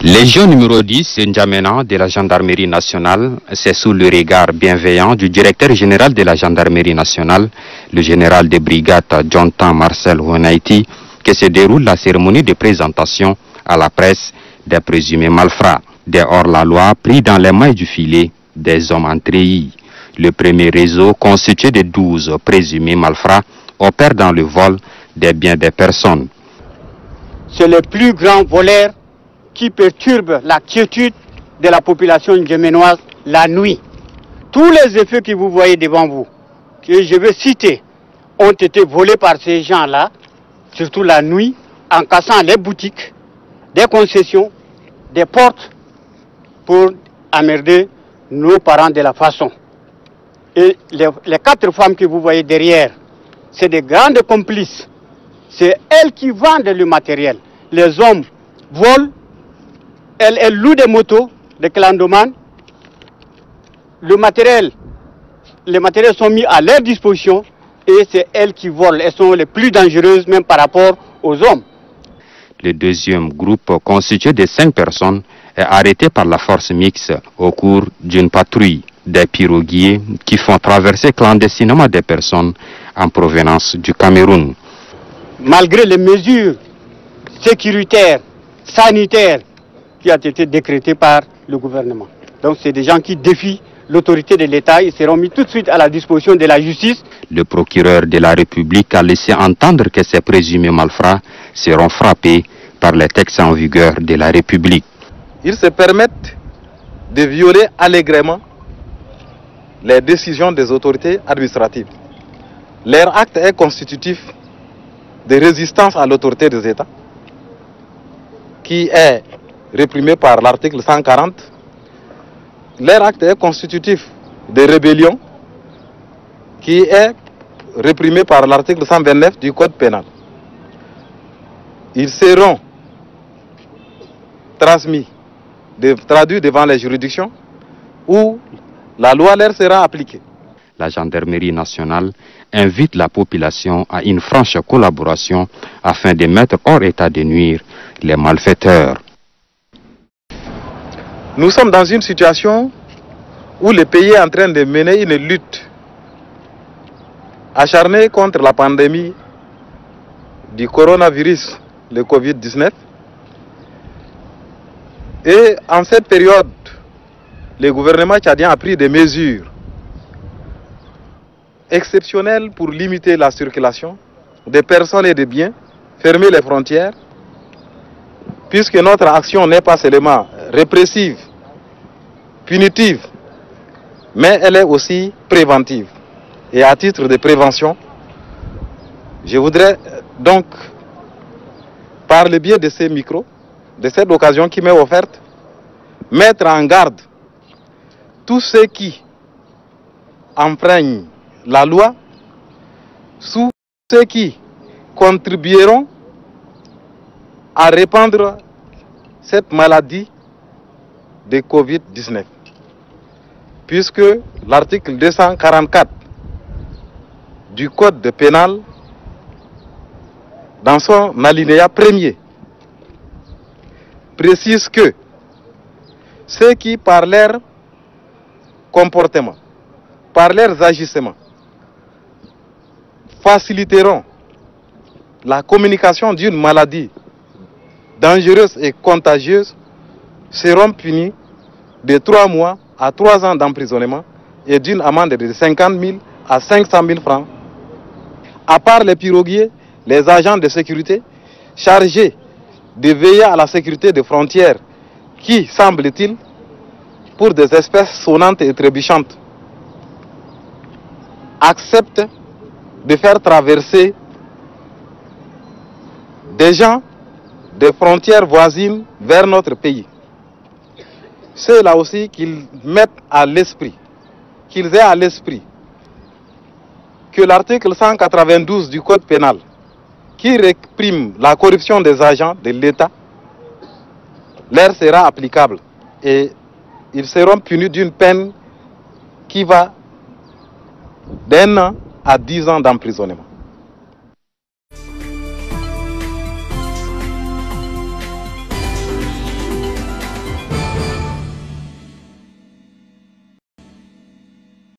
Légion numéro 10, N'Djamena de la gendarmerie nationale, c'est sous le regard bienveillant du directeur général de la gendarmerie nationale, le général de brigade Jonathan Marcel Honaiti, que se déroule la cérémonie de présentation à la presse des présumés malfrats, des hors-la-loi pris dans les mailles du filet, des hommes en treillis. Le premier réseau, constitué de 12 présumés malfrats, opère dans le vol des biens des personnes. C'est le plus grand voleur qui perturbe la quiétude de la population ndjamenoise la nuit. Tous les effets que vous voyez devant vous, que je vais citer, ont été volés par ces gens-là, surtout la nuit, en cassant les boutiques, des concessions, des portes, pour emmerder nos parents de la façon. Et les 4 femmes que vous voyez derrière, c'est des grandes complices. C'est elles qui vendent le matériel. Les hommes volent, elles louent des motos, des clandomans. Les matériels sont mis à leur disposition et c'est elles qui volent. Elles sont les plus dangereuses même par rapport aux hommes. Le deuxième groupe, constitué de 5 personnes, est arrêté par la force mixte au cours d'une patrouille des piroguiers qui font traverser clandestinement des personnes en provenance du Cameroun. Malgré les mesures sécuritaires, sanitaires qui ont été décrétées par le gouvernement. Donc c'est des gens qui défient l'autorité de l'État. Ils seront mis tout de suite à la disposition de la justice. Le procureur de la République a laissé entendre que ces présumés malfrats seront frappés par les textes en vigueur de la République. Ils se permettent de violer allègrement les décisions des autorités administratives. Leur acte est constitutif de résistance à l'autorité des États, qui est réprimé par l'article 140. Leur acte est constitutif de rébellion, qui est réprimé par l'article 129 du Code pénal. Ils seront traduits devant les juridictions où la loi leur sera appliquée. La gendarmerie nationale invite la population à une franche collaboration afin de mettre hors état de nuire les malfaiteurs. Nous sommes dans une situation où le pays est en train de mener une lutte acharnée contre la pandémie du coronavirus, le Covid-19. Et en cette période, le gouvernement tchadien a pris des mesures exceptionnelles pour limiter la circulation des personnes et des biens, fermer les frontières, puisque notre action n'est pas seulement répressive, punitive, mais elle est aussi préventive. Et à titre de prévention, je voudrais donc, par le biais de ces micros, de cette occasion qui m'est offerte, mettre en garde tous ceux qui enfreignent la loi, tous ceux qui contribueront à répandre cette maladie de Covid-19. Puisque l'article 244 du Code pénal, dans son alinéa premier, précise que ceux qui, par leur comportement, par leurs agissements, faciliteront la communication d'une maladie dangereuse et contagieuse seront punis de 3 mois à 3 ans d'emprisonnement et d'une amende de 50 000 à 500 000 francs. À part les piroguiers, les agents de sécurité chargés de veiller à la sécurité des frontières qui, semble-t-il, pour des espèces sonnantes et trébuchantes, acceptent de faire traverser des gens des frontières voisines vers notre pays. C'est là aussi qu'ils mettent à l'esprit, qu'ils aient à l'esprit que l'article 192 du Code pénal, qui réprime la corruption des agents de l'État, leur sera applicable et ils seront punis d'une peine qui va d'1 an à 10 ans d'emprisonnement.